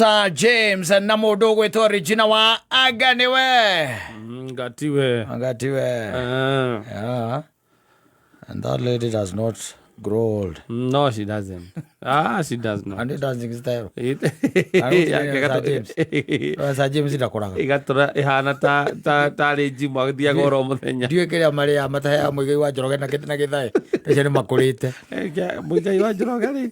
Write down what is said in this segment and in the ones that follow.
Dr. James na mundu gwitwo Regina wa Aganiwe. Ngatiwe. Yeah. And that lady does not grow old. No, she doesn't. She does not. And it doesn't style. Sir James ndakoraga. Igatura ihana ta reji magthia goro muthenya. Ndiwe kiria mari ya matahe muigai wa Njoroge na kitina githai. Tece ni makurite. Muigai wa Njoroge ri.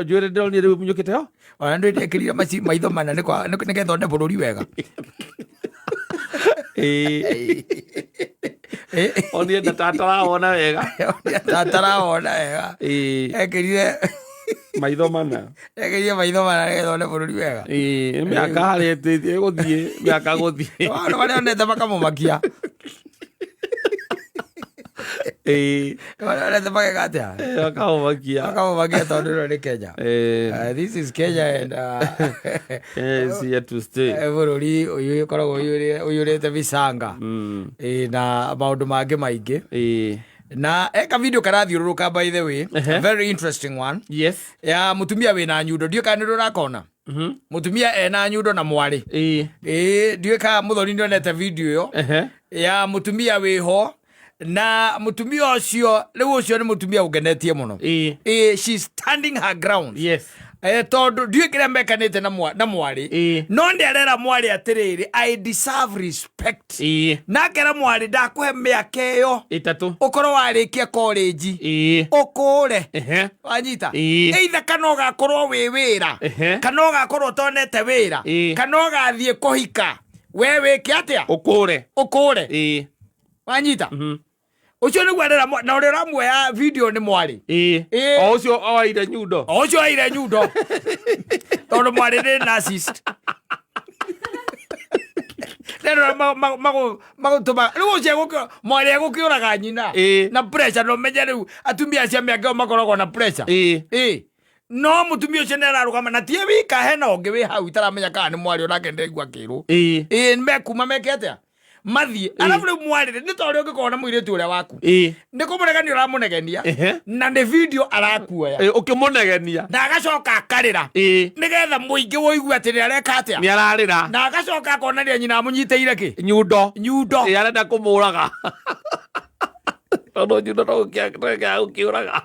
Njwire ndoni ri munyukite ho. Ona ndu ndekirira maci maitho mana ni kwa ni gethonde bururi wega. Oni ndatara ona wega. Ndatara ona wega. Ekirire maitho mana. Ekirire maitho mana ni gethonde bururi wega. Miaka harete guthie miaka guthie. Ona wale onete makamumakia. Ona onete makagatia. Makamumakia tondu ni Kenya. This is Kenya and it's here to stay. Bururi uyu koragwo uyurite bicanga. Na maundu mangi maingi. Na eka video karathiururuka by the way. A very interesting one. Yes. Ya mutumia wina nyundo ndio kana rurakona. Mutumia ena nyundo na mwari. Ndio ka muthoni ndonete video yo. Ya mutumia wiho na mutumia ucio riu ucio ni mutumia ugenetie muno. She's standing her ground. Yes. Tondu ndiwe kiria mekanite na mwari no nderera mwari atiriri I deserve respect na kera mwari ndakuhe miaka iyo itatu ukoro warikia college ukure wanyita either kana ugakorwo wi wira kana ugakorwo tonete wira kana ugathie kuhika we wiki atia ukure wanyita ucio ni gwerera na uri ramuoya video ni mwari o ucio oire nyundo tondu mwari ni narcissist nero magutuma riu ucio mwari egukiuraga nyina na pressure no menye riu atumia cia miaka makoragwo na pressure no mutumia ucio nerarugama na tie wika hena ungi wi hau itaramenya kana ni mwari onake ndegua kiru mekuma mekete mathie alafu riu mwari ni tori ungikona muiritu uria waku ni kumuregania uramunegenia na ni video arakuoya ukimunegenia na agacoka akarira nigetha muingi woigua ati ni areka atia ni ararira na agacoka akonania nyina amunyiteire ki nyundo arenda kumuraga ono nyundo no ukiuraga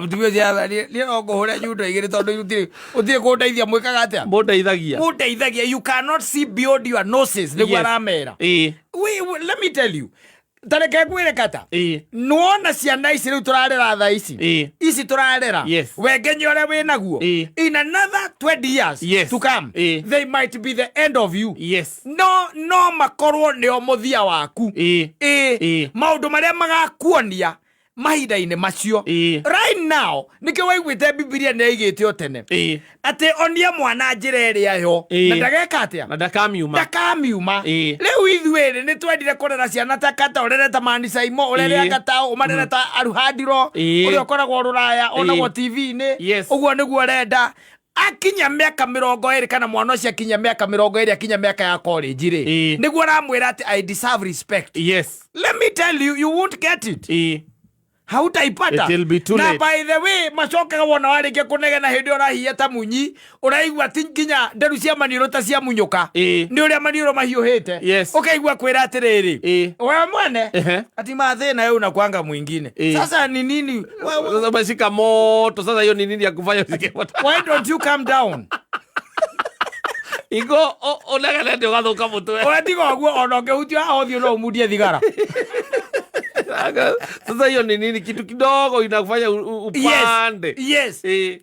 mutumia cia ni nguhure nyundo igiri tondu utire kundeithia mwikaga atia mundeithagia you cannot see beyond your noses ni gwaramera let me tell you tareke kwire kata nuona ciana ici riu turarera tha ici turarera wengenya uria winaguo in another 20 years to come they might be the end of you no makorwo nio muthia waku maundu maria magakuonia mahinda-ini macio right now nikio waiguite Biblia ni igite tene ati onia mwana njira iria yo na ndageka atia na ndakamiuma riu ithuiri ni twendire kurera ciana ta kata urere ta Mani Saimo urere kata umarere ta Aruhandiro uria ukoragwo Ruraya onagwo TV-ini uguo niguo renda akinya miaka 20 kana mwana ucio akinya miaka 20 akinya miaka ya college ri niguo ramwira ati I deserve respect. Let me tell you, you won't get it. Hautaipata. Na by the way macokaga wona warikia kunegena hindi urahia ta munyi uraigua tinginya nderu cia maniuro ta cia munyuka ni uria maniuro mahiuhite ukaigua kwira atiriri wewe mwene ati mathina yau na kwanga mwingine sasa ni nini sasa bashika moto sasa hiyo ni nini ya kufanya usikepata why don't you calm down igo onagana ndio gathuka mutwe uratiga guo ona ngehutio ahothio no umudie thigara sasa hiyo ni nini kitu kidogo inakufanya upande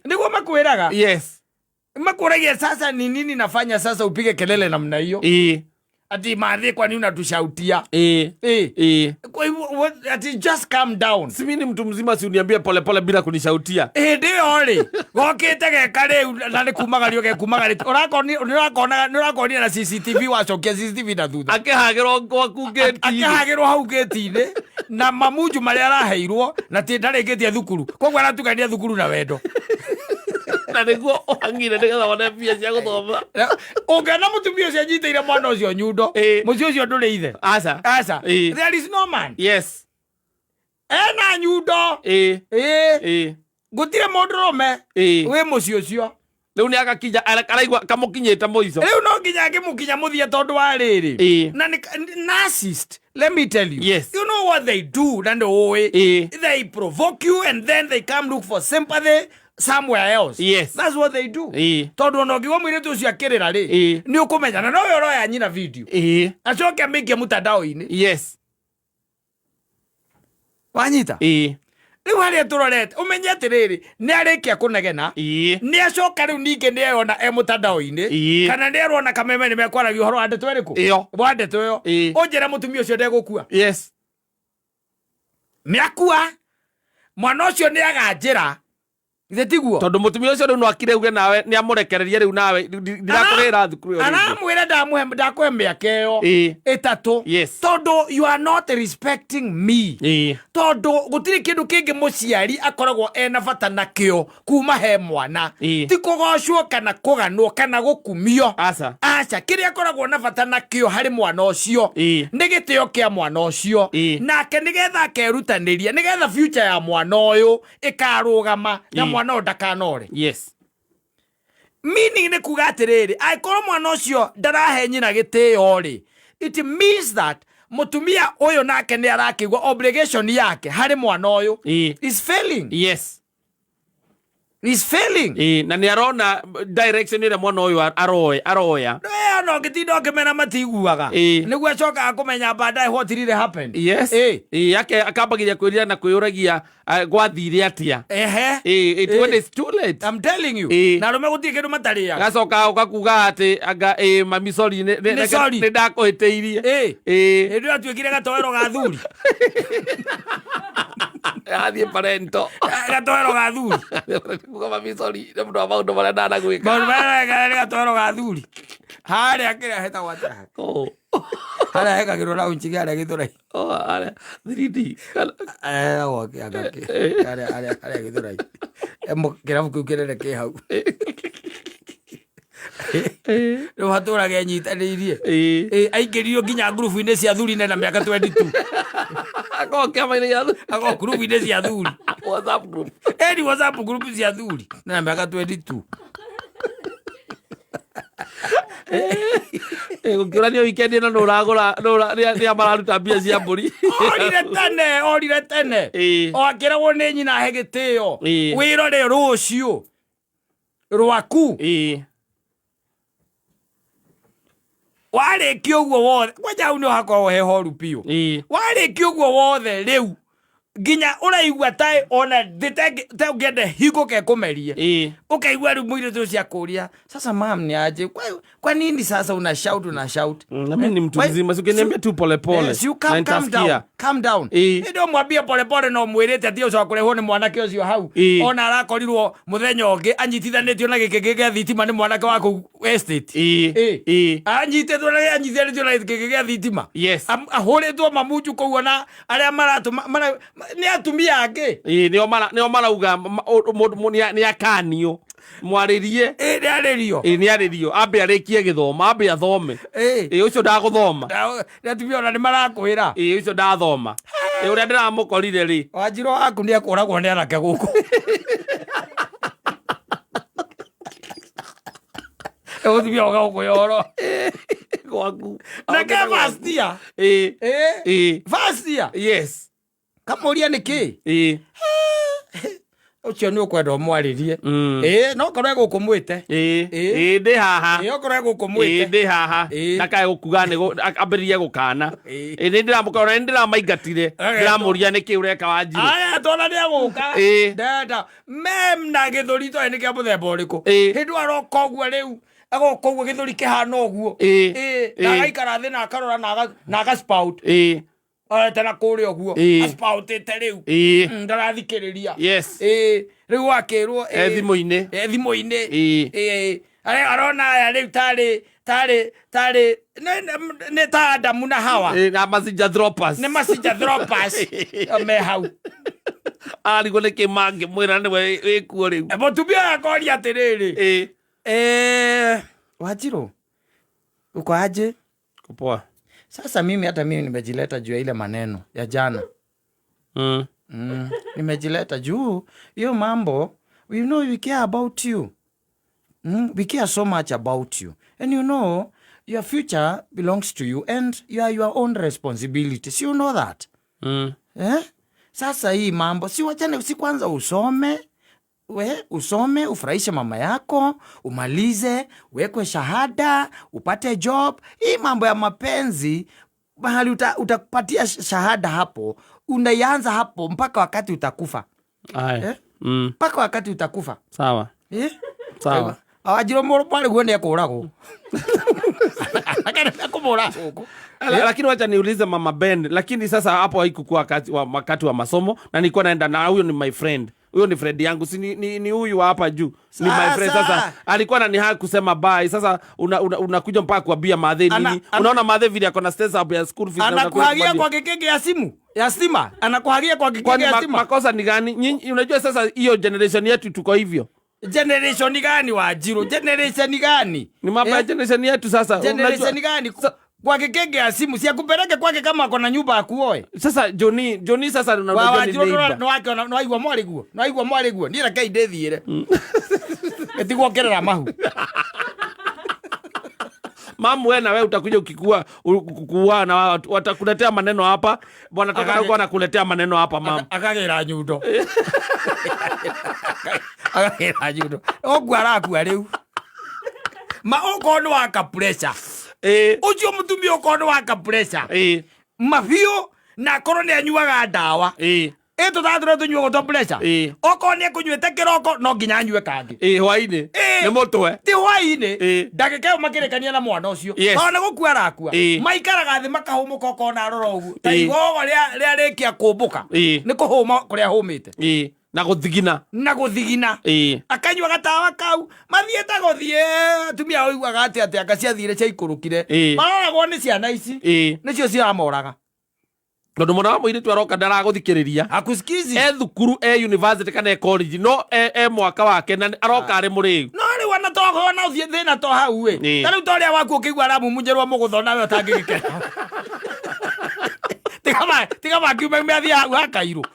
niguo makwiraga makuragia sasa ni nini nafanya sasa upige kelele namna hiyo ati mathi kwa nini unatushautia kwa hivyo ati just calm down si mimi mtu mzima si uniambie pole bila kunishautia ndio ri gokite geka riu na ni kumagario urakoni na CCTV wacokia CCTV na thutha akihagirwo gwaku gate akihagirwo hau gate-ini na mamunju maria araheirwo na ti ndareketie thukuru koguo aratugania thukuru na wendo na niguo ohangire nigetha wone mbia cia guthoma ungena mutumia ucio anyiteire mwana ucio nyundo mucio ucio nduri ithe aca there is no man ena nyundo gutire mundu rume wi mucio ucio Leo ni agakinya araigwa kamukinyete muico. Leo no nginya akimukinya muthia tondu wa riri. Na narcissist. Let me tell you. Yes. You know what they do, and they provoke you and then they come look for sympathy somewhere else. Yes. That's what they do. Tondu no ngiwa mwire tu cia kirira ri. Ni ukumenya na no yo roya nyina video. Acoke amike mutandao-ini. Yes. Wanyita? Riu haria turorete umenye atiriri ni arikia kunegena ni acoka riu ninge ni eyona mutandao-ini kana ni erona kameme ni mekwaragia uhoro wa ndeto iriku wa ndeto yo unjira mutumia ucio ndegukua. Yes. Ni akua mwana ucio ni aganjira ithe tiguo tondu mutumia ucio no akire uge nawe ni amurekererie riu nawe ndirakurira thukuru yo aramwira ndakuhe miaka iyo itatu tondu you are not respecting me tondu gutiri kindu kingi muciari akoragwo ena bata nakio kuma he mwana ti kugocwo kana kuganwo kana gukumio aca kiria akoragwo na bata nakio hari mwana ucio ni gitio kia mwana ucio nake nigetha akerutaniria nigetha future ya mwana uyu ikarugama na mwana ndakanore. Yes. Meaning ni kuga atiriri aikoro mwana ucio ndarahe nyina gitio ri it means that mutumia uyu nake ni arakigwa obligation yake hari mwana uyu is failing. Yes. Is failing. Na ni arona direction ire mwana uyu aroya no gitindo kimena matiguaga niguo acoka akumenya baadaye what really happened. Yes. Yake akambagiria kwirira na kwiyuragia gwathire atia when it's too late. I'm telling you. Na rume gutie kindu matariya gacoka ukakuga ati anga mami sorry ni ndakuhiteirie ndio atuikire gatoero ga thuri athie parento gatoero ga thuri kuga mami sorry ni mundu wa maundu maria ndanagwika gatoero ga thuri haria kira heta wata haria hekagirwo na unchi haria githurai haria 3D okay agake haria githurai kirabu kiu kinene ki hau riu haturage nyitanirie aingĩririo nginya ngurubu-inĩ cia thuri na miaka 22 kĩama-inĩ gĩa thuri ngurubu-inĩ cia thuri WhatsApp group WhatsApp group cia thuri na miaka 22 gũkĩũrania weekend ĩno nĩ mararuta mbia cia mbũri orire tene o akĩragwo nĩ nyina he gĩtĩo wĩrore rũciũ rwaku warĩkia ũguo wothe kwanja hau nĩ hakoragwo he horu biũ warĩkia ũguo wothe rĩu nginya ũraigua ta ona te ũngĩende hingũke kũmerie ũkaigua rĩu mũirĩtu ũcio akũria sasa mam ni aje kwa nini sasa una shout na mimi ni mtu mzima ukiniambia tu pole pole calm down ndio mwambie pole pole no mwirĩte ati ũcio akũrehwo nĩ mwanake ũcio hau ona arakorirwo mũthenya ũngĩ anyitithanĩtio na gĩkĩngĩ gĩa thitima nĩ mwanake wa kũu estate anyitĩtwo na gĩkĩngĩ gĩa thitima ahũrĩtwo mamunju kũu ona arĩa maratũma ni atumia ange nio marauga ni akanio mwaririe ni aririo ambe arikie githoma ambe athome ucio ndaguthoma ni atumia ona ni marakwira ucio ndathoma uria ndiramukorire ri Wanjiru waku ni akuragwo ni anake guku uthimia oga ukuyoro gwaku na ke fastia fastia yes kamuria niki ucio ni ukwenda mwaririe no korwe gukumwite ndi haha korwe gukumwite ndi haha ndakae gukuga ni ambiririe gukana ni ndiramukora ni ndiramaingatire ndiramuria niki ureka Wanjiru aya tona ni aguka ndenda mem na githuri to ni kia muthemba uriku hindu aroka uguo riu agoka uguo githuri kihana uguo agaikara thi na akarora na agaspout tena kũrĩa ũguo aspautĩte rĩu ndarathikĩrĩria rĩu wakĩrwo thimũ-inĩ arona aya rĩu tarĩ nĩ ta Adamu na Hawa na messenger droppers nĩ messenger droppers me hau arigwo nĩ kĩ mangĩmwĩra nĩwe wĩkuo rĩu mũtumia akoria atĩrĩrĩ Wanjiru uko aje? Poa. Sasa hata mimi nimejileta juu ya ile maneno ya jana. Nimejileta juu hiyo mambo. We know we care about you. We care so much about you. And you know, your future belongs to you and you are your own responsibility. So you know that. Sasa hii mambo, si kwanza usome, ufurahishe mama yako, umalize, uwekwe shahada, upate job. Hii mambo ya mapenzi, mahali utakupatia shahada hapo, unaianza hapo mpaka wakati utakufa. Mpaka wakati utakufa. Sawa. Sawa. Awajiro mwale guone yako urago. Lakini wacha niulize Mama Ben, lakini sasa hapo haikuwa wakati wa masomo na nilikuwa naenda na huyo ni my friend. Huyo ni friend yangu, si ni huyu hapa juu. Ni my friend sasa. Alikuwa ananihaki kusema bye. Sasa unakuja mpaka kuambia madhe nini? Unaona madhe vile yako na stress hapo ya school fees. Anakuhagia kwa kekeke ya simu. Ya stima. Anakuhagia kwa kekeke ya stima. Makosa ni gani? Unajua sasa hiyo generation yetu tuko hivyo. Generation gani Wajiro? Generation gani? Ni mambo ya generation yetu sasa. Generation gani? Kwa kekeke ya simu si akupeleke kwake kama akona nyumba akuoe. Sasa Johnny sasa unajua ni neighbor. No aigwa mwari guo. Ndira kai ndethiire. Etigwo kerera mahu. Mamu wewe na wewe utakuja ukikua na watakuletea maneno hapa. Bwana Takataka anakuletea maneno hapa mamu. Akagera nyundo. Akagera nyundo. Ogwara akua riu. Okono waka pressure. Ucio mutumi okono waka pressure. Mafio na korone anyuaga ndawa. Eto taturo tunyuo goto pressure. Okone kunywete kiroko no nginya anyue kangi. Hwaini. Ni mutwe. Ti hwaini. Ndagika makirekania na mwana ucio. Ona gukua arakua. Maikaraga thi makahumuka okona aroro ugu. Taigo ria rikia kumbuka. Ni kuhuma kuria humite. Na guthigina. Akanyua gatawa kau. Mathieta guthie. Atumia oigwaga ati akaciathire cia ikurukire. Maroragwo ni ciana ici. Nicio ciramoraga. Tondu mwana wa muiritu aroka ndaraguthikiriria. Akusikizi. Thukuru university kana college no mwaka wake na aroka ari muriu. No ri wana toho na uthie thina to hau we. Tari utoria waku ukigwa ramu munjerwa mugutho nawe utangigikera. Tigama kiume meathia hau hakairu.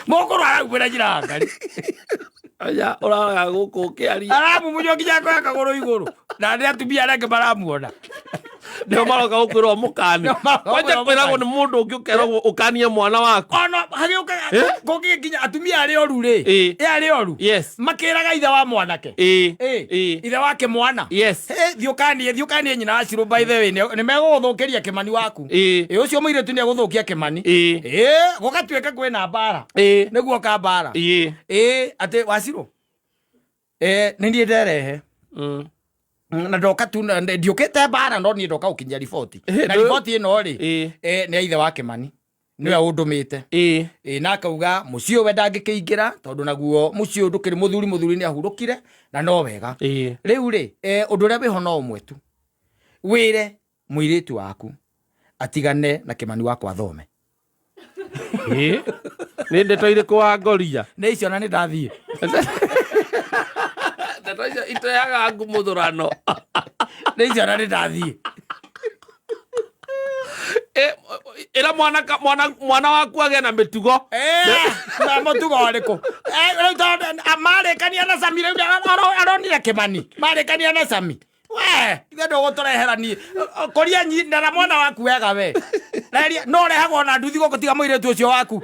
Moko aragwira njira ngari. Aya uraga guku kiari. Aramu munyo kinya kwa kagoro iguru. Na ndi atumia areke baramuona. Ndio maroka ukwirwo mukani. Wacha kwiragwo ni mundu ukiukeragwo ukanie mwana waku. Ono hagioka gogi kinya atumia ari oru ri. Ari oru. Yes. Makiraga ithe wa mwanake. Ithe wake mwana. Yes. Thiukanie nyina aciro by the way ni meguguthukiria kimani waku. Ucio muiretu ni aguthukia kimani. Gugatuika kwina mbara. Niguo ka mbara. Ate waciro. Ni ndie nderehe. Na ndoka tu ndiukite mbara no ni ndoka ukinya riboti. Na riboti ino ri ni ithe wake mani. Niwe undumite. Na akauga mucio we ndangikeingira tondu naguo mucio ndukiri muthuri ni ahurukire na no wega. Riu ri undu ria wiho no umwe tu. Wire muiritu waku atigane na kimani wako athome. Ni ndeto iriku wa ngoria. Ni icio na ni ndathie. Ndeto ito yaga ngumuthurano. Ni icio na ni ndathie. Ira mwana waku age na mitugo. Na mutugo riku. Amarekania na Sami riu aronire kimani. Marekania na Sami. We, ithe ndo gutureherani. Koria nyina na mwana waku wega we. No rehagwo na nduthigo gutiga muiretu ucio waku.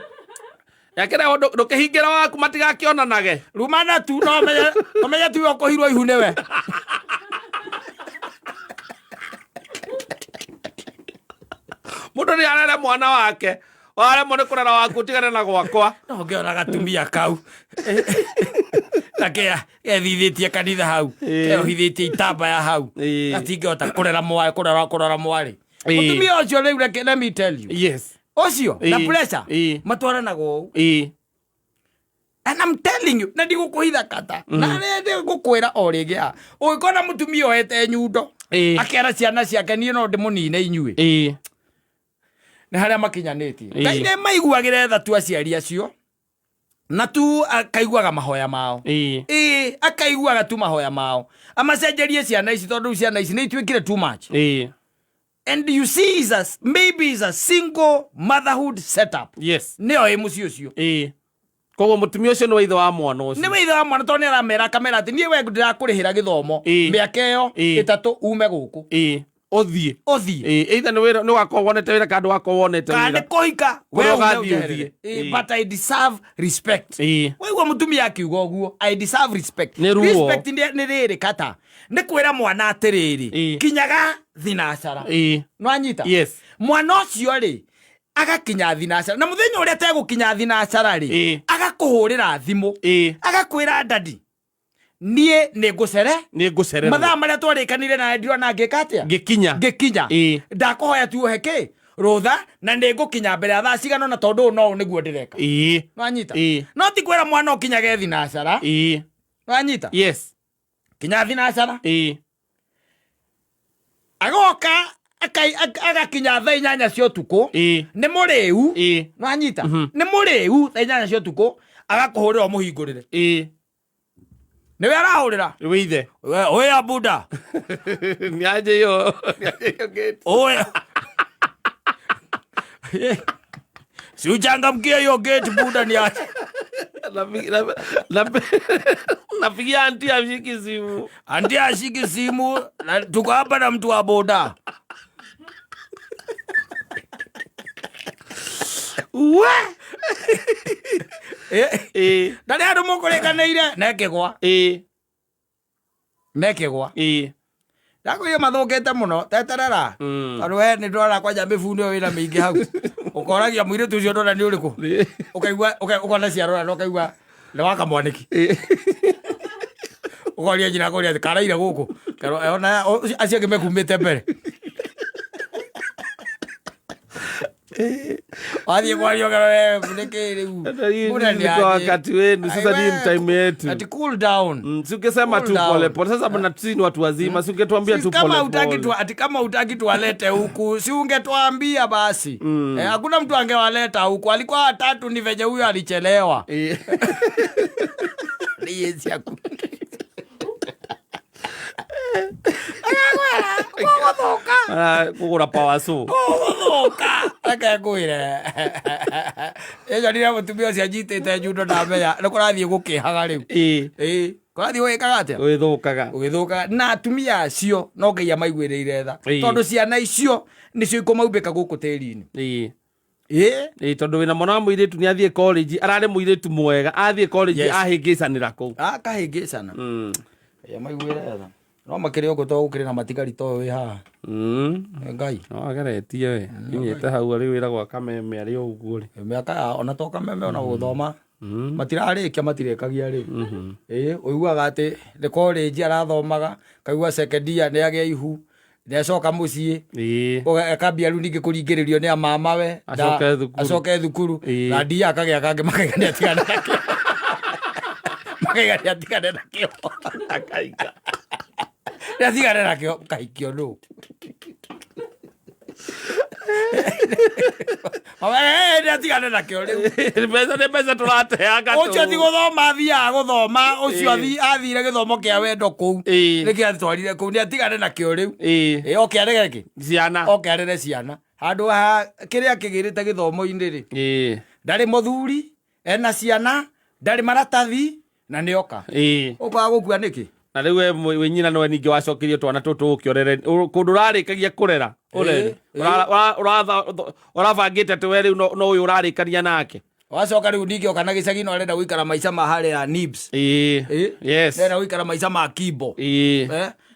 Yakira ndukihingira waku matigakionanage. Rumana tu no meya tu okuhirwo ihu niwe. Mundu ni arere mwana wake. Wale mone kurera waku tigane na gwakwa. No ngiona gatumia kau. Takea ethithitie kanitha hau. Eohithitie itamba ya hau. Atingehota kurera mwari. Mutumia ucio riu let me tell you. Yes. Ucio na pressure matwaranago. And I'm telling you, na ndigukuhitha kata. Na ndi gukwira o rigia. Ugikona mutumia ohete nyundo. Akera ciana ciake ni no ndimunine inyui. Na haria makinyanitie. Ngai ne maiguagire tha tu aciari acio. Na tu akaiguaga mahoya mao. Akaiguaga tu mahoya mao. Amacenjerie ciana ici tondu ciana ici ni itwikire too much. And you see maybe is a single motherhood setup. Yes. Neo mucio ucio. koguo mutumia ucio ni wa ithe wa mwana ucio ni wa ithe wa mwana to ni aramera kamera ati nie we ndirakurihira githomo miaka iyo itatu ume guku othie either ni wakorwo wonete wira kandu wakorwo wonete wira kandi kuhika we ugathie but I deserve respect wewe mutumia akiuga uguo I deserve respect respect ni riri kata ni kwira mwana atiriri kinyaga thinacara no anyita mwana ucio ri agakinya thinacara na muthenya uria tegukinya thinacara ri agakuhurira thimu agakwira dadi nie nigucere mathaa maria twarikanire na ndirona ngika atia ngikinya ndakuhoya tu heke rutha na nigukinya mbere ya thaa cigano na tondu no niguo ndireka no anyita no ti kwira mwana ukinyage thinacara no anyita kinya thinacara agoka agakinya thaa inyanya cia utuku ni muriu no anyita ni muriu thaa inyanya cia utuku agakuhurira muhingurire niwe arahurira we ithe oya buda ni aje yo gate oya si uchangamkie hiyo gate buda ni aje nafikia anti ashiki simu tuko hapa na mtu wa boda ndari andu mukurekanire nekigwa ndakwire mathukite muno teterera tondu we ni ndora kwanja mibundi wina mingi hau ukoragia muiritu ucio ndona ni uriku ukaigua ukona ciarora no kaigua ni waka mwaniki ukoria njira kuria karaire guku ona acio angi mekumite mbere Wathi kwario wewe mneke riu. Wakati wenu sasa ni time yetu. Ati cool down. Si ungesema tu pole pole. Sasa bwana sisi ni watu wazima. Si ungetuambia tu pole pole. Kama utaki tu ati kama utaki tuwalete huku, si ungetuambia basi. Hakuna mtu angewaleta huku. Alikuwa watatu ni venye huyo alichelewa. Ni yesi yako. Kugura pawasu kugoka akakwire ejo ndira mutumia cia njitite njundo na menya ni kurathie gukihaga riu kurathie wikaga atia ugithukaga na atumia acio no ngeia maiguireire tha tondu ciana icio nicio ikumaumbika guku tiri-ini tondu wina mwana wa muiritu ni athie college arare muiritu mwega athie college ahingicanira kuu akahingicana ya maiguire tha no makire uko to ukire na matigari to wi ha ngai no ageretie we ninyete hau ari wira gwa kameme ari uguo ri miaka ona to kameme ona guthoma matirarikia matirekagia ri uiguaga ati the college arathomaga kaigua second year ni agia ihu necoka mucii akambia riu ningi kuringiririo ni mama we acoke thukuru na ndia akagia kangi makaigania atigane nakio makaigania atigane nakio akaiga atigane nakio kaikio no atigane nakio riu mbeca turateanga tu ucio thi guthoma thia guthoma ucio athire githomo kia wendo kuu niki atwarire kuu ni atigane nakio riu oke arege ki ciana oke arere ciana handu ha kiria kigirite githomo-ini ri ndari muthuri ena ciana ndari maratathi na nioka uka gukua niki na riu we nyina no ningi wacokirio twana tutu ukiorere kundu rarikagia kurera urere urabangite ati we riu no uyu urarikania nake wacoka riu ningi oka na gicagi no arenda guikara maica ma haria nibs yes arenda guikara maica ma kibo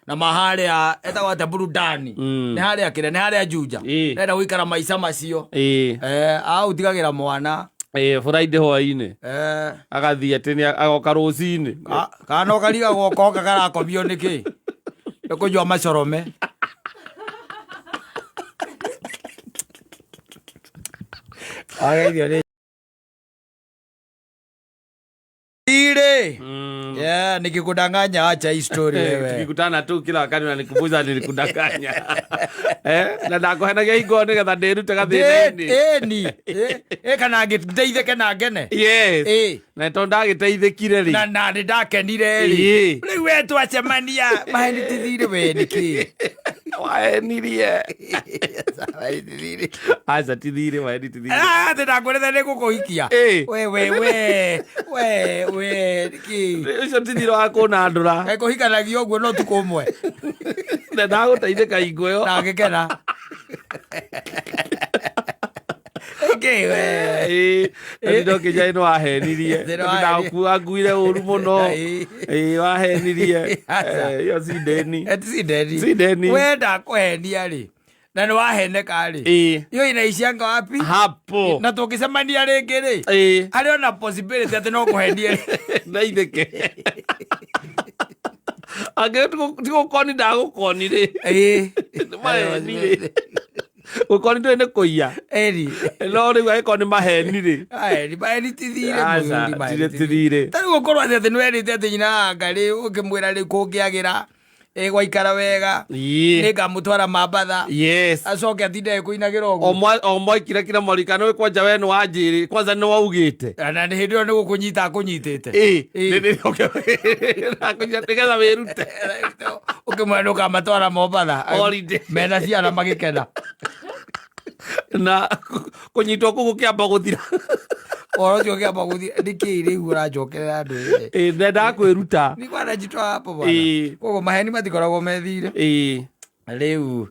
na maharia etagwo ate burudani ni haria kire ni haria juja arenda guikara maica macio au tigagira mwana Friday hwaini agathie ati ni agoka rucini kana okariga goka karakomio niki nikujua macorome ageithio ire nikikudanganya acha hii story wewe tukikutana tu kila wakati unanikumbusha nilikudanganya na ndakuhenagia ingo nigetha ndirute gathina-ini kana ngiteithike na ngene na to ndagiteithikire ri na ndakenire ri riu we twacemania maheni tithire we niki Waenirie. Aza tithire waeni tithire. Tena kwenda neko kuhikia. We ki. Ucio tithire wako na ndura. Kuhika na gioguo no tukumwe. Na ndaguteithika ingwe. Na ngekena. Ndindo kinya ino wahenirie. Ndakuwa nguire uru muno. Wahenirie. Yo si deni. Si deni. Wenda kuhenia ri. Na ni waheneka ri. Yo inaishianga wapi? Hapo. Na tukicemania ringi ri. Ari ona possibility ati no kuhenia. Na itheke. Age tukukoni ndagukoni ri. Maheni. Ukoni ndo ene kuia. Eri. No ri wa ikoni maheni ri. Maheni tithire. Tithire. Tari gukorwo ati no erite ati nyina ngari ukimwira ri kungiagira. Gwaikara wega. Nigamutwara mambatha. Yes. Acoke atinde kuinagira uguo. Omwe kira morikano kwanja we no wanjiri kwanza no waugite. Na ni hindi ni gukunyita akunyitite. Nigetha wirute. Ukimwena ukamatwara mambatha. Mena ciana magikena. Na kunyitwo kugu kiamba guthira. Oro cio kiamba guthira ndiki riu urajokerera andu ndenda kwiruta ni kwana jitwa hapo bwana kogo maheni matikoragwo methire riu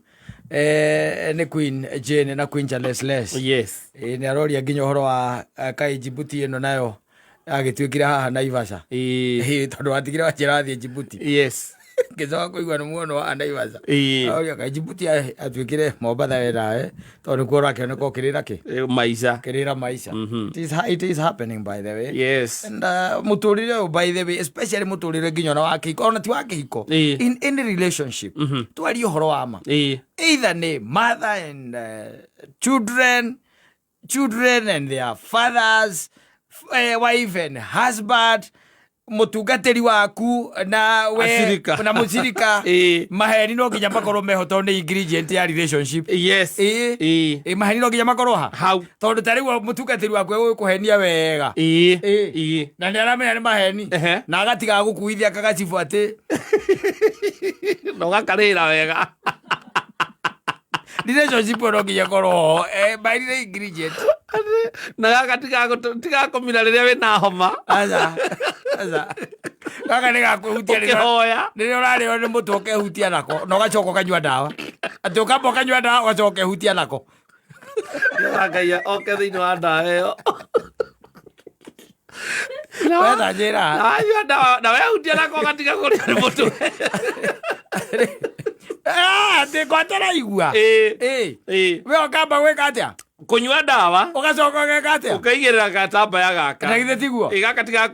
ni Queen Jane na Queen Charles. Yes. Ni aroria nginya horo wa kai Djibouti ino nayo agitwikira haha Naivasha tondu atigire wachira thie Djibouti. Yes. Ngicoka kuigua ni muono wa Naivasha aroria kai Djibouti atwikire Mombatha wera tondu kuo rakioneka ukirira ki maisha kirira maisha. It is happening by the way. Yes. And muturire by the way especially muturire nginya na wakihiko ona ti wakihiko in any relationship twari horo wa ma either ni mother and children and their fathers, wife and husband, mutungatiri waku na we na mucirika maheni no nginya makorwo mehoto ni ingredient ya relationship. Yes. Maheni no nginya makorwo how tondu tari wa mutungatiri waku gukuhenia wega na ni aramenya ni maheni na agatiga gukuithia kagacibu ati no gakarira wega relationship no nginya korwo by the ingredient na gatiga komina riria wina homa aza kaka ni gakuhutia ni urari ni mutu ukehutia nako no gacoka kanyua ndawa ati ukamba kanyua ndawa gacoka kehutia nako Ngai oke thini wa ndawa iyo wetha njira na wehutia nako gatiga kuria ni mutu ati kwatara igua we okamba gwika atia kunyua ndawa ugacoka geka atia ukaigirira gatambaya gaka na githe tiguo igaka tiga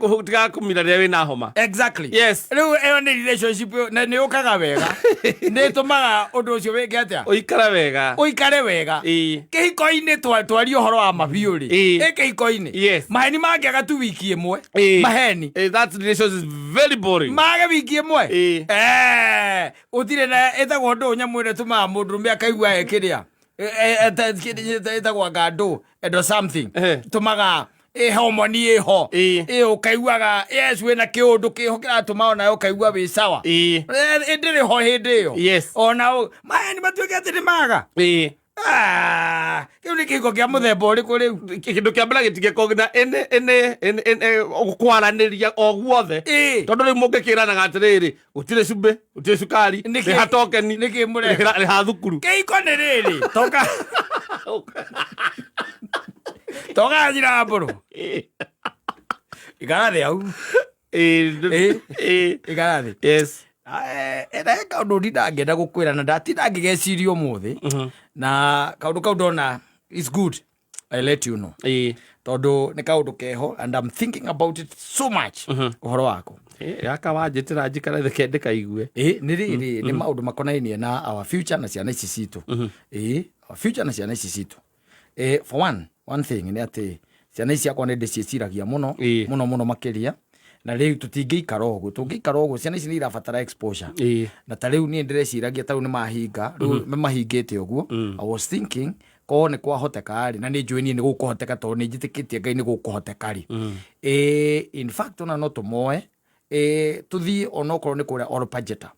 kumira riria wina homa. Exactly. Yes. Riu eyo ni relationship na ni ukaga wega ni tumaga undu ucio weke atia uikare wega kihiko-ini twari uhoro wa mabiu ri kihiko-ini maheni mangiaga tu wiki imwe maheni that relationship is very boring mage wiki imwe utire na etagwo ndu nyamwire tumaga mundurume akaigua ekiria etagwo ngandũ and something tumaga homoni ho ukaiguaga yes wina kiundu kiho kiratuma ona ukaigua wi sawa ndiri ho hindi iyo ona maheni matuike ati ni maga kiu ni kihiko kia muthemba uriku riu kindu kia mbere gitigeko na ene gukwaraniria o guothe tondu riu mungikiranaga atiriri gutire cumbi gutire cukari ni hatokeni ni kimurega ni hathukuru kihiko ni riri toka njira mburu igarathi au igarathi. Yes. Ena kaundu ndinangenda gukwira na ndatinda ngigeciria umuthi na kaundu kau ndona is good I let you know tondu ni kaundu keho and I'm thinking about it so much uhoro wako gaka wanjitira njikara theke ndikaigue ni riri ni maundu makonainie na our future na ciana ici citu our future na ciana ici citu for one thing ni ati ciana ici akwa nende cieciragia muno makiria na riu tutingiikara uguo tungiikara uguo ciana ici ni irabatara exposure na ta riu ni ndireciragia ta riu ni mahinga riu mahingite uguo I was thinking ko ni kwahoteka ari na ni njui ni gukuhoteka to ni njitikitie Ngai ni gukuhoteka ari in fact ona no tumoe tuthii onokorwo ni kuria Olpajeta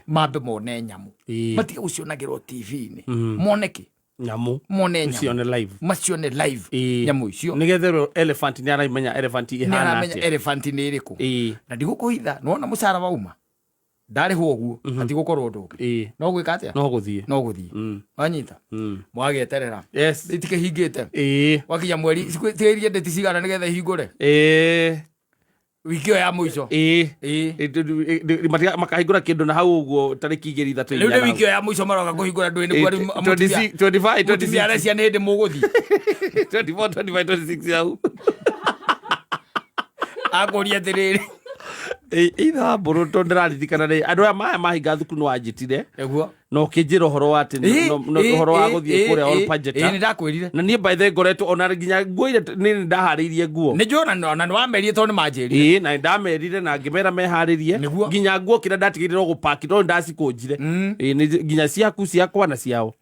mambe mone nyamu matige gucionagirwo TV-ini moneki nyamu mone nyamu macione live nyamu icio nigetherwo elephant ni aramenya elephant ihana atia elephant ni iriku na ndigukuhitha nona mucara wauma ndari huoguo atigukorwo ndungi no gwika atia no guthie wanyita mwageterera itikehingite wakinya mweri tigerie ndeti cigana nigetha hingure wiki ya muico makahingura kindu na hau uguo tariki 3 riu wiki ya muico maroka kuhingura ndui ni kwari 25 arecia ni ndi muguthi 26 yau akoria tiriri itha mburu to ndiraririkana ni andu aya maya mahinga thukuru no anjitire no kinjira horo wa ati no horo wa guthie kuria Olpajeta ni ndakwirire na nie by the ngoretwo ona nginya nguo ni ndahariirie nguo ni jona na nwamerie to ni manjirire na ndamerire na ngimera mehariirie nginya nguo kira ndatigirira gupack to ndacikunjire nginya ciakwa na ciao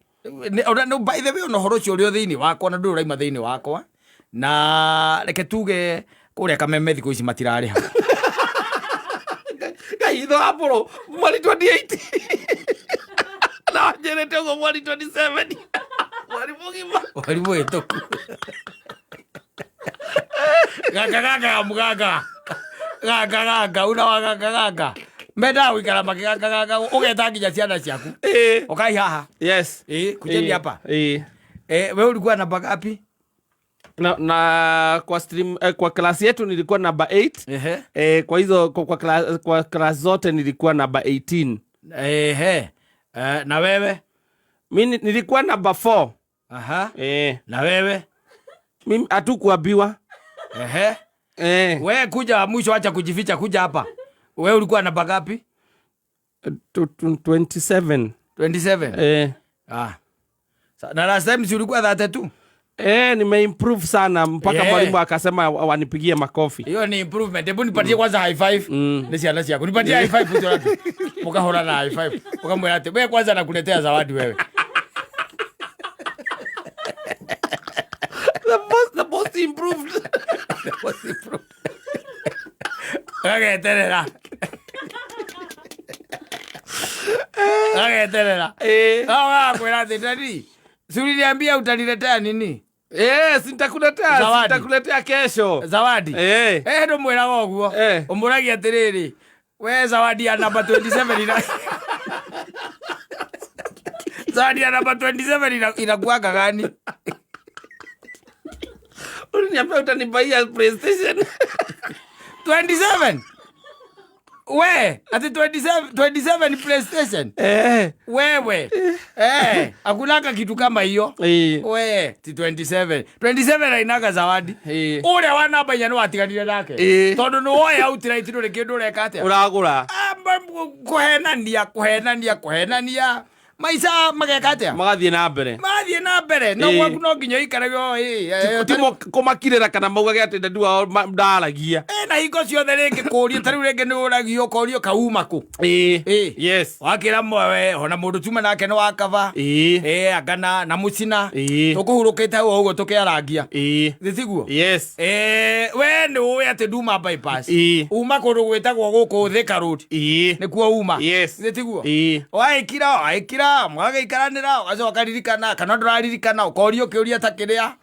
no by the way no horo cio rio thiini wakwa na nduraima thiini wakwa na reke tuge kuria Kameme thiko ici matirari ha kaitho aporo mwali 28 na jerete go mwali 27 mwali mwitoku gaga una wagaga meda wikara magigaga ugeta nginya ciana ciaku ukai haha yes kujeni hapa wewe ulikuwa namba ngapi? Na kwa stream kwa class yetu nilikuwa namba 8 kwa hizo kwa class zote nilikuwa namba 18 na wewe? Mimi nilikuwa namba 4 na wewe? Mimi hatukuambiwa wewe kuja mwisho, acha kujificha, kuja hapa. Wewe ulikuwa namba ngapi? 27 na last time ulikuwa 32? Nimeimprove sana mpaka mwalimu akasema wanipigie makofi. Hiyo ni improvement. Hebu nipatie kwanza high five. Nisi alasi yako. Nipatie high five tu hapo. Mukahora na high five. Ukamwona ate. Wewe kwanza nakuletea zawadi wewe. The most improved. The most improved. Okay, terera. Kwela tetani. Suri niambia utaniletea nini? Sitakuletea kesho. Zawadi? Ndo mwela woguo. Umuragi atiriri. We zawadi ya namba 27 zawadi ya namba 27 inakuwaga gani? Uliniambia utanibaia PlayStation. 27? We, ati 27 PlayStation? Wewe. Akunaka kitu kama hiyo. We, ti 27. 27 hainaga zawadi. Ule wana banya no atiganire nake. Tondu no oya outright no rekindu reka atia. Uragura. Kuhenania. Maisa mageka atia. Magathie na mbere. No gwaku no nginya ikaragwo timo kumakirira kana maugage ati ndua ndaragia. Na hingo ciothe ringi kuria tariu ringi ni uragio korio kauma ku. Yes. Wakira mwe ona mundu tuma nake no wakava. Agana na mucina. Tukuhurukite ho ugo tukiarangia. Thitiguo. Yes. We ni uwe ati Duma bypass. Uma kundu gwitagwo guku Thika Road. Nikuo uma. Thitiguo. Waikira mwagaikaranira wacoka ririkana kana nduraririkana ukorio kiuria takiria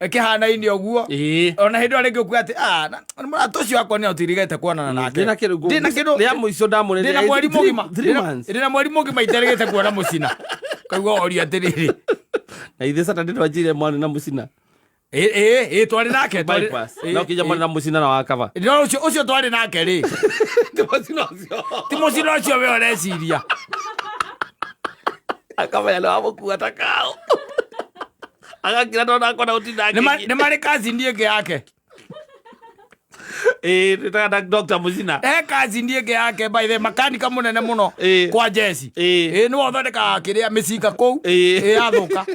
kihana-ini uguo ona hindu aringi ukuga ati muratu ucio wakwa ni utirigete kuonana nake ndina kindu ria muico ndamune ndina mweri mugima iterigete kuona mucina kaigua oria atiriri na ithe Saturday ndwanjire mwana na mucina twari nake no kija mwana na mucina na wakava no ucio twari nake ri ti mucina ucio we oreciria akaba ya wamuku atakao agakira ndo nakona utinaki ni mari kazi ndiye yake nitaka Dr. Mucina kazi ndiye yake by the makanika munene muno kwa Jesse ni wothondeka kiria micika kou athuka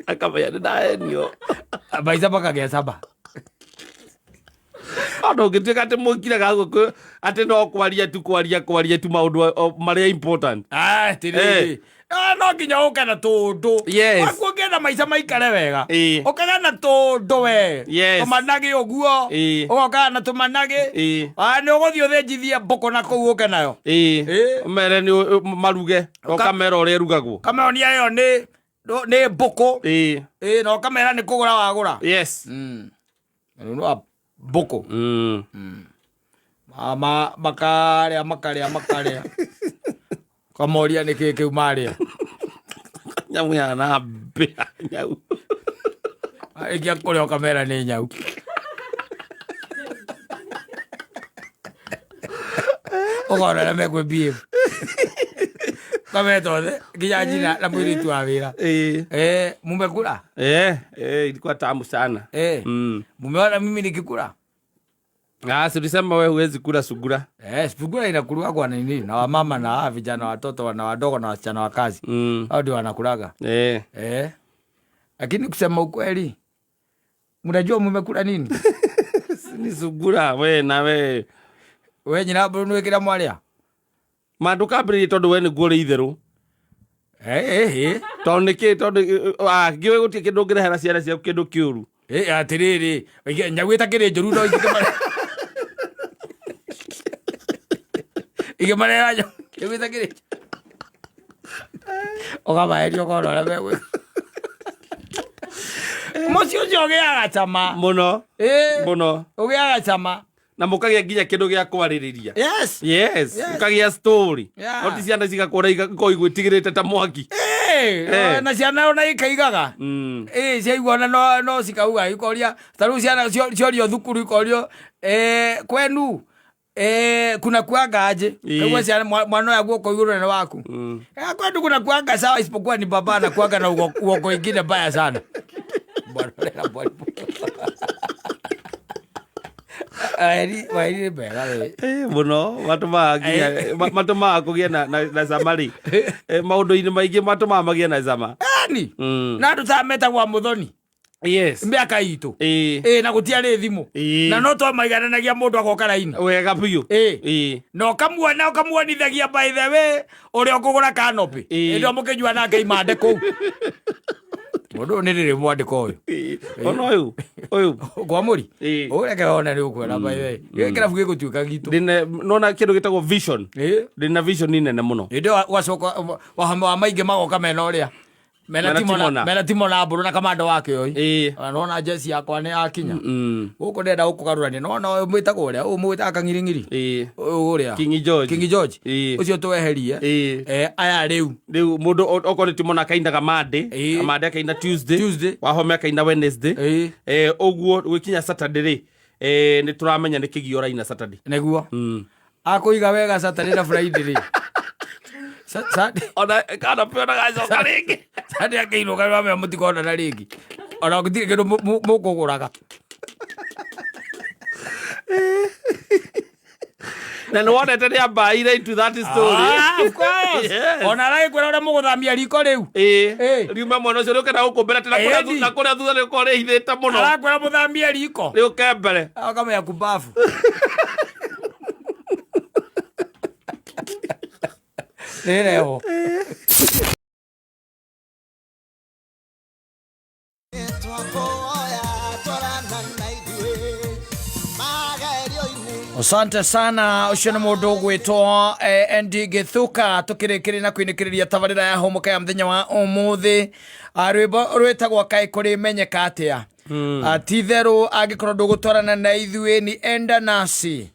akaba ya ndaenio baisa baka gesaba ando ngituika ati mukira gaguku ati no kwaria tu maundu maria important tiri no nginya uke na tundu wakuongea na maica maikare wega ukaga na tundu we tumanage uguo ugoka na tumanage ni uguthii uthinjithie mbũkũ na kũu ũke nayo mere ni maruge ukamera ũrĩa ĩrugagwo kameonia ĩyo nĩ mbũkũ na ukamera nĩ kũgũra wagũra nĩ mbũkũ makarĩa kamoria nĩ kĩĩ kĩu marĩa nyamũ ya na mbĩa nyau ikia kũrĩa ukamera nĩ nyau ũkorera mekwĩ behave kametothe nginya njina na mũirĩtu wa wĩra mumekula ilikuwa tamu sana mumeona mimi nikikula tulisema wewe huwezi kula sugura sugura inakuliwa kwa nini na wamama na vijana watoto na wadogo na wasichana wa kazi hao ndio wanakulaga lakini kusema ukweli mnajua mmekula nini ni sugura we na we nyina bro nwekira mwalia mandu kabiri tondu we ni guo itherũ tondu niki tondu ngiwe gutie kindu ngirehera ciana ciaku kindu kiuru atiriri nyagu itakiri njuru no ikimarera nyagu itakiri ukamaerio kono ũrĩa megwĩka mũciĩ ũcio ũgĩaga cama mũno ũgĩaga cama na mũkagĩa nginya kĩndũ gĩa kwarĩrĩria ũkagĩa story no ti ciana cigakũra igakorwo igwĩtigĩrĩte ta mwaki na ciana ona ikaigaga ciaiguana no cikauga ikoria ta rĩu ciana ciorio thukuru ikorio kwenu kuna kuanga aje kwa ciana mwana ya guoko igũrũ nene waku kwetu kuna kuanga sawa isipokuwa ni baba na kuanga na uoko ingine mbaya sana wairi bega muno matumaga kũgĩa na cama rĩ maũndũ-inĩ maingĩ matumaga magĩe na cama na andũ tametagwa mũthoni mĩaka itũ na gũtiarĩ thimũ na no twamaigananagia mũndũ agoka raini wega biũ na ũkamuonithagia by the way ũrĩa ũkũgũra kanopi ĩndĩ mũkĩnyua nake imande kũu mũndũ nĩ rĩrĩ mwandĩka ũyũ ona ũyũ kwa mũri ũreke wone nĩ ũkwenda by the way kĩrabu gĩgũtuĩka gitũ nona kĩndũ gĩtagwo vision ndĩna vision nene mũno ĩndĩ wacoka wa maingĩ magoka mena ũrĩa mena timona mbũrũ na kamando wake ũyũ nona jesi yakwa nĩ yakinya gũkũ ndenda gũkũgarũrania nona ũyũ mwĩtagwo ũrĩa ũyũ mwĩtaga kang'iring'iri ũrĩa King George ũcio tũweherie aya rĩu mũndũ okorwo nĩ timona akainaga Monday akaina Tuesday wahome akaina Wednesday ũguo gwĩkinya Saturday rĩ nĩ tũramenya nĩ kĩgio raina Saturday nĩguo akũiga wega Saturday na Friday rĩ ona kana pena gacoka rĩngĩ Saturday akĩinũka wamenya mũtikona rĩngĩ ona gũtirĩ kĩndũ mũkũgũraga na nĩ wonete nĩ ambaire into that story of course ona aragĩkwĩra ũrĩa mũgũthambia riko rĩu riuma mwena ũcio rĩũke na gũkũmbĩra tĩ na kũrĩa thutha rĩũkorwo rĩhithĩte mũno arakwĩra mũthambie riko rĩũke mbere akamenya kumbafu nĩreho asante sana ucio nĩ mũndũ ũgwĩtwo Andy Gĩthuka tũkĩrĩkĩrĩ na kwĩnĩkĩrĩria tabarĩra ya homoka ya mũthenya wa ũmũthĩ rwĩmbo rwĩtagwo kaĩ kũrĩ menyeka atĩa ti therũ angĩkorwo ndũgũtwarana na ithuĩ ni enda nasi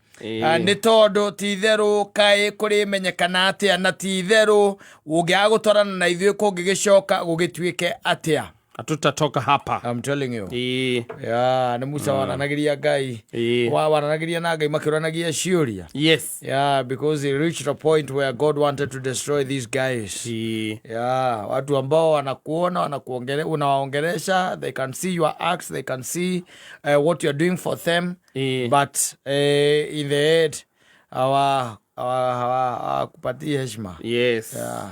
nĩ tondũ ti therũ kaĩ kũrĩ menyekana atĩa na ti therũ ũngĩaga gũtwarana na ithuĩ kũngĩgĩcoka gũgĩtuĩke atĩa hatutatoka hapa. I'm telling you. Yeah, na Musa wananagiria Ngai. Wananagiria na Ngai makiranagia ciuria. Yes. Yeah, because they reached a point where God wanted to destroy these guys. Yeah, watu ambao wanakuona, unawaongelesha, they can see your acts, they can see what you're doing for them. But in the end, kupatia heshima. Yes. Yeah.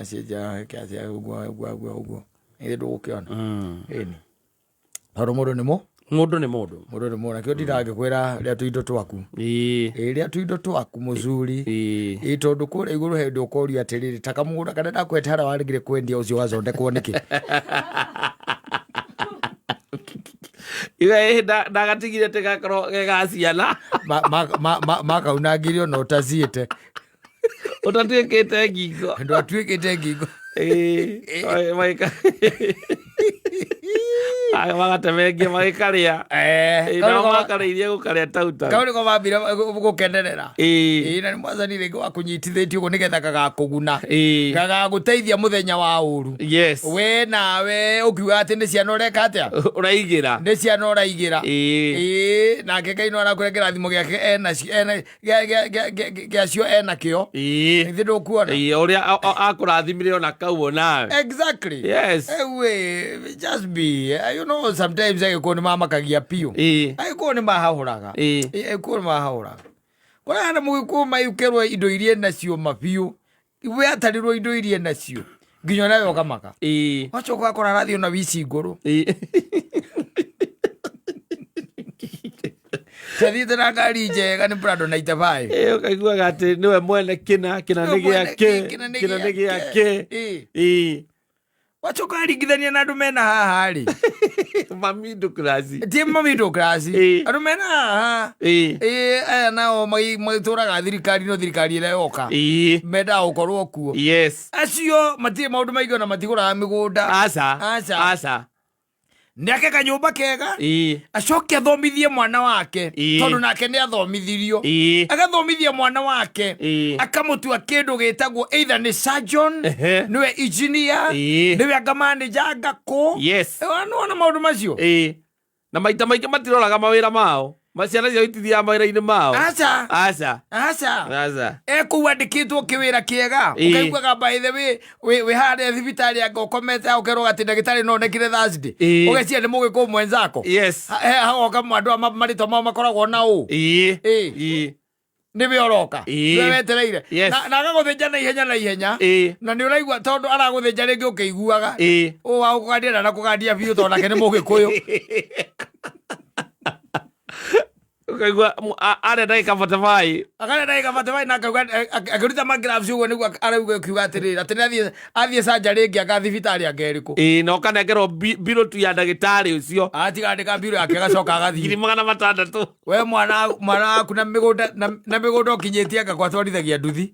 Sija kazi ugwa. Ile ndio ukiona. Eni. Haro modo nimo? Mundu ni mundu nakio ndirangĩkwĩra rĩa tũindo twaku rĩa tũindo twaku mũthuri tondu kũrĩa igũrũ he ndũ ũkoria atĩrĩrĩ ta kamũgũnda kana ndakwete harĩa waregire kwendia ũcio wathondekwo nĩkĩ iwe ndagatigire tigakorwo gegaciana makaunangire ona ũtaciĩte ũtatuĩkĩte ngingo ndwatuĩkĩte ngingo magatemengia magĩkarĩa nao makarĩirie gũkarĩa tauta kau nĩko mambire gũkenerera na nĩ mwathani rĩngĩ wakũnyitithĩtie ũguo nĩgetha gagakũguna gagagũteithia mũthenya wa ũru we nawe ũkiuga atĩ nĩ ciana ũreka atĩa ũraigĩra nĩ ciana ũraigĩra nake Ngai no arakũrengera thimo gĩake gĩacio enakĩo ithĩ ndũkuona ũrĩa akũrathimire ona kauo nawe exactly just be you know sometimes agĩkorwo nĩ mamakagia piũ agĩkorwo nĩ mahahũraga agĩkorwo nĩ mahahũraga kũrĩa mũgĩkũyũ mayũkerwo indo iria nacio mabiũ we atarirwo indo iria nacio nginya nawe ũkamaka wacoka ũgakora arathiĩ ona wici ngũrũ tathiĩte na ngari njega nĩ Prado 95 ũkaiguaga atĩ nĩwe mwene kĩna nĩ gĩake wacoka aringithania na andũ mena haha rĩ mamindo klasi ti mamindo klasi andũ mena haha aya nao magĩtũraga thirikari no thirikari ĩrĩa yoka mendaga gũkorwo kuo acio matirĩ maũndũ maingĩ ona matigũraga mĩgũnda aca nĩake kanyũmba kega acoke athomithie mwana wake tondũ nake nĩ athomithirio agathomithia mwana wake akamũtua kĩndũ gĩtagwo either nĩ surgeon nĩwe engineer nĩwe anga manager anga kũ nĩwona maũndũ macio na maita maingĩ matiroraga mawĩra mao maciana cia itithia mawĩra-inĩ mao aca kũu andĩkĩtwo kĩwĩra kĩega ũkaiguaga by the way wĩ harĩa thibitarĩ anga ũkomete ũkerwo atĩ ndagĩtarĩ nonekire Thursday ũgeciria nĩ mũgĩkũyũ mwenzako hagoka andũ marĩtwa mao makoragwo na ũ nĩwe ũroka nĩwe wetereire na agagũthĩnja na ihenya na nĩ ũraigua tondũ aragũthĩnja rĩngĩ ũkĩiguaga wa gũkũgandia na kũgandia biũ tondũ nake nĩ mũgĩkũyũ ukaigua arĩa ndagĩka 45 na akĩruta magiraves ũguo nĩguo arauga kiuga atĩrĩrĩ atĩ nĩ athiĩ canjarĩ ĩngĩ anga thibitarĩ anga ĩrĩkũ na ũkanengerwo mbirũ tu ya ndagĩtarĩ ũcio atigandĩka mbirũ yake agacoka agathiĩ 600 we mwana waku na mĩgũnda ũkinyĩtie anga gwatwarithagia nduthi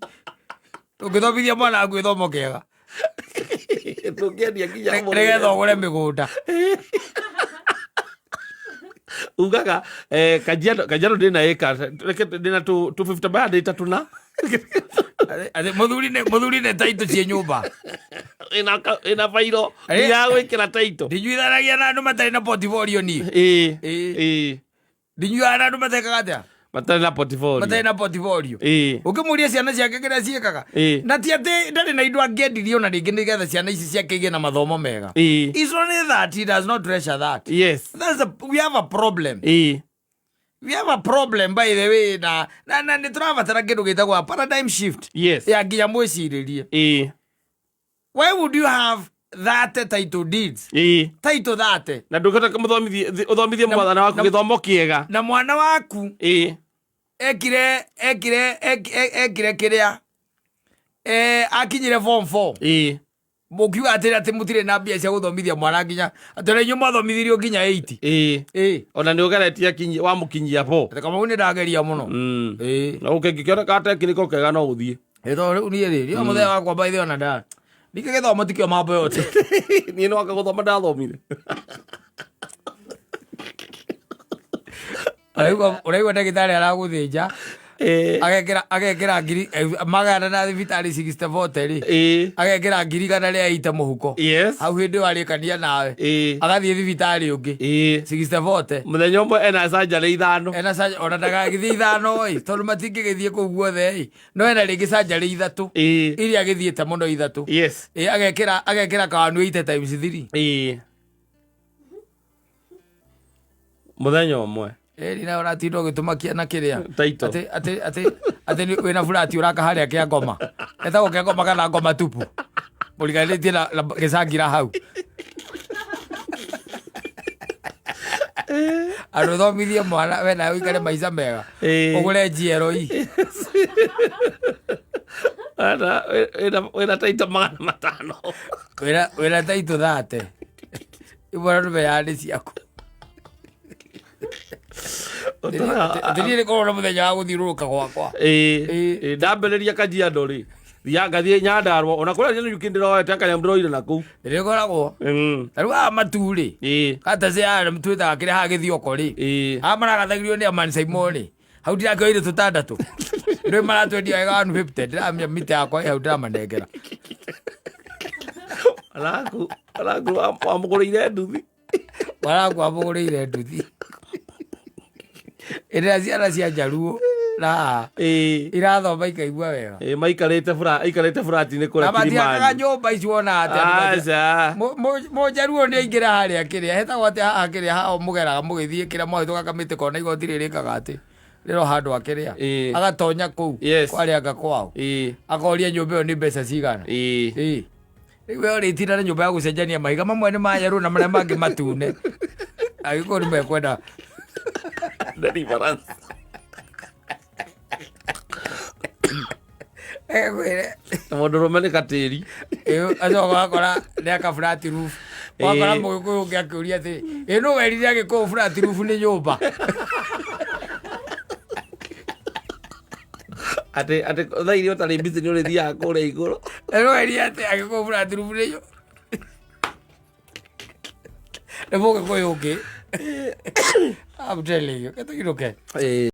ũngĩthomithia mwana waku gĩthomo kĩega nĩgetha ũgũre mĩgũnda ugaga Kajiado ndĩna ĩka ndĩna 250 baya ndĩ tatu na mũthuri nĩ taito cie nyũmba ĩna bairo ya gwĩkĩra taito ndinyuithanagia na andũ matarĩ na portfolio niĩ ndinyuithaga na andũ matekaga atĩa matarĩ na portfolio ũkĩmũria ciana ciake kĩrĩa ciĩkaga na ti atĩ ndarĩ na indo angĩendirie ona rĩngĩ nĩgetha ciana ici ciake igĩe na mathomo mega. It's only that he does not treasure that. We have a problem. We have a problem by the way na nĩ tũrabatara kĩndũ gĩtagwo paradigm shift ya nginya mwĩcirĩrie. Why would you have that title deeds title that na ndũkata ũthomithie mwana waku gĩthomo kĩega na mwana waku ekire kĩrĩa akinyire form 4 mũkiuga atĩ mũtirĩ na mbia cia gũthomithia mwana nginya atĩ nĩ inyuĩ mwathomithirio nginya 80 ona nĩ ũgeretie wamũkinyia 4 kama nĩ ndageria mũno na ũkĩngĩkĩoneka tekniko kega no ũthiĩ tondũ rĩu niĩ rĩrĩ mũthenya wakwa mbaithĩ ona nda ndike gĩthomo tikĩo mambo yote niĩ no anga gũthoma ndathomire ũraigua ndagĩtarĩ aragũthĩnja agekĩra ngiri magana na thibitarĩ 64 rĩ agekĩra ngiri kana rĩa ite mũhuko hau hĩndĩ warĩkania nawe agathiĩ thibitarĩ ũngĩ 64 mũthenya ũmwe ena canjarĩ 5 ona ndagagĩthiĩ 5 tondũ matingĩgĩthiĩ kũu guothe no ena rĩngĩ canjarĩ 3 iria agĩthiĩte mũno 3 agekĩra kawanu 8 times 3 mũthenya ũmwe na ũratinda ũgĩtũmakia na kĩrĩa atĩ wĩna burati ũraka harĩa kĩa ngoma etagwo kĩa ngoma kana ngoma tupu mũriganĩtie na gĩcangira hau andå thomithie mwana we nawe ikare maica mega å gå re njiero-i wĩna taito 500 wĩna taito 30 ibona ndå meyanä ciaku thiä nä korwo na må thenya wa gå thiå rå rå ka gwakwa ndambä rä ria Kajiado rä ngathie Nyandarua ona kå rä nyukä ndä roete kanyamå ndä roire nakou nä koragwo ta rä u aa matu rä gatacä twä taga kä rä haha gä thioko rä aa maragathagirio nä amancaimo rä hau ndirakioire tå tandatå rä maratwendia wega 150 ndiramenya mita yakwa hau ndiramanengera araku wamå gå rä ire nduthi waraku wamå gå rä ire nduthi ä ciana cia njaruo na irathoma ikaigua wega maikarĩte burati-inĩ kũrĩa matiakaga nyũmba ici wona atĩ mũnjaruo nĩ aingĩra harĩa kĩrĩa hetagwo atĩ haha kĩrĩa haha mũgeraga mũgĩthiĩ kĩrĩa mwahĩtũka kamĩtĩ kona igoti rĩrĩkaga atĩ rĩro handũ akĩrĩa agatonya kũu kwarĩanga kwao akoria nyũmba ĩyo nĩ mbeca cigana rĩu we ũrĩtinda na nyũmba ya gũcenjania mahiga mamwe nĩ manjaruo na marĩa mangĩ matune agĩkorwo nĩ mekwenda deliverance mũndũ rũme nĩ katĩri acoka akora nĩ aka flat roof wakora mũgĩkũyũ ũngĩ akĩũria atĩ ĩ nũ werire agĩkũyũ flat roof nĩ nyũmba atĩ thaa iria ũtarĩ mbici nĩ ũrĩthiaga kũrĩa igũrũ ĩ nũ werire atĩ agĩkũyũ flat roof nĩ nyũmba nĩ mũgĩkũyũ ũngĩ I'm telling you, get the